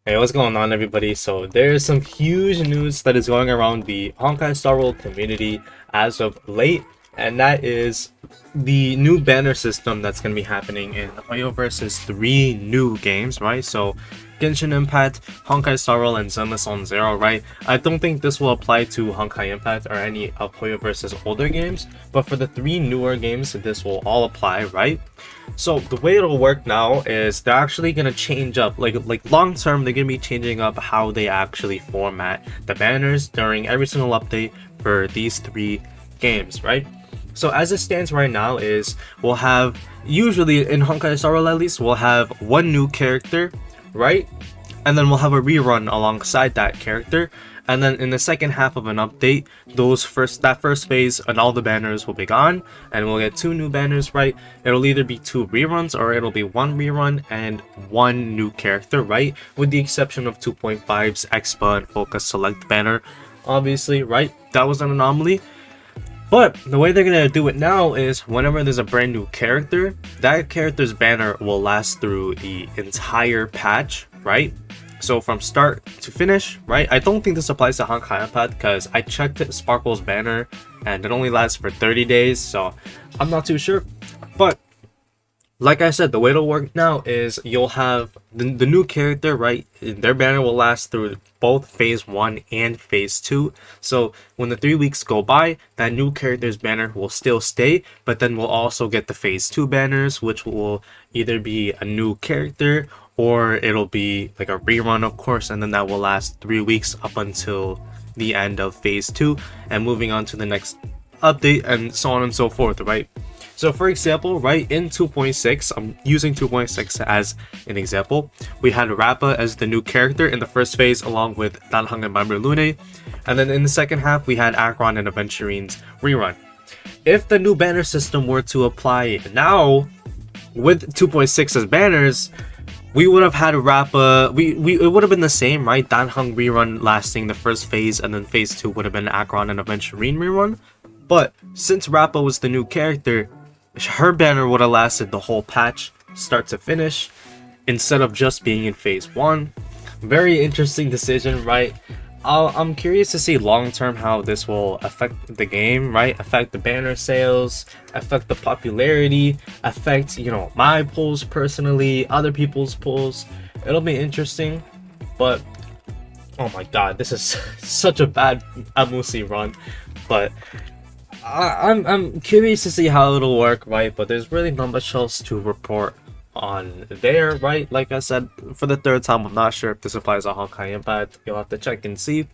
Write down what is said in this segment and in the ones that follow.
Hey, what's going on, everybody? So there's some huge news that is going around the Honkai Star World community as of late, and that is the new banner system that's going to be happening in Hoyoverse's three new games, right? So Genshin Impact, Honkai Star World, and Zenless on Zero, right? I don't think this will apply to Honkai Impact or any of Hoyoverse's older games, but for the three newer games, this will all apply, right? So the way it'll work now is they're actually gonna change up, like long term, they're gonna be changing up how they actually format the banners during every single update for these three games, right? So as it stands right now is we'll have, usually in Honkai Star Rail at least, we'll have one new character, right? And then we'll have a rerun alongside that character. And then in the second half of an update, that first phase and all the banners will be gone, and we'll get two new banners, right? It'll either be two reruns or it'll be one rerun and one new character, right? With the exception of 2.5's Expa and Focus Select banner, obviously, right? That was an anomaly. But the way they're gonna do it now is whenever there's a brand new character, that character's banner will last through the entire patch, right? So from start to finish, right? I don't think this applies to Honkai Impact because I checked Sparkle's banner and it only lasts for 30 days, so I'm not too sure. But like I said, the way it'll work now is you'll have the new character, right? Their banner will last through both phase 1 and phase 2. So when the 3 weeks go by, that new character's banner will still stay, but then we'll also get the phase 2 banners, which will either be a new character or it'll be like a rerun, of course, and then that will last 3 weeks up until the end of phase 2 and moving on to the next update and so on and so forth, right? So for example, right, in 2.6, I'm using 2.6 as an example, we had Rappa as the new character in the first phase along with Danhang and Mamre Lune, and then in the second half we had Akron and Aventurine's rerun. If the new banner system were to apply now with 2.6 as banners, we would have had Rappa, it would have been the same, right? Danhang rerun lasting the first phase, and then phase 2 would have been Akron and Aventurine rerun. But since Rappa was the new character, her banner would have lasted the whole patch, start to finish, instead of just being in phase 1. Very interesting decision, right? I'm curious to see long term how this will affect the game, right? Affect the banner sales, affect the popularity, affect, my polls personally, other people's polls. It'll be interesting, but oh my god, this is such a bad Amusi run. But I'm curious to see how it'll work, right? But there's really not much else to report on there, right? Like I said, for the third time, I'm not sure if this applies to Honkai Impact. You'll have to check and see.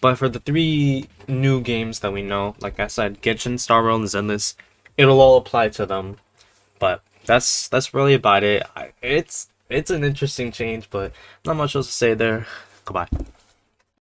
But for the three new games that we know, like I said, Genshin, Star Rail, and Zenless, it'll all apply to them. But that's really about it. It's an interesting change, but not much else to say there. Goodbye.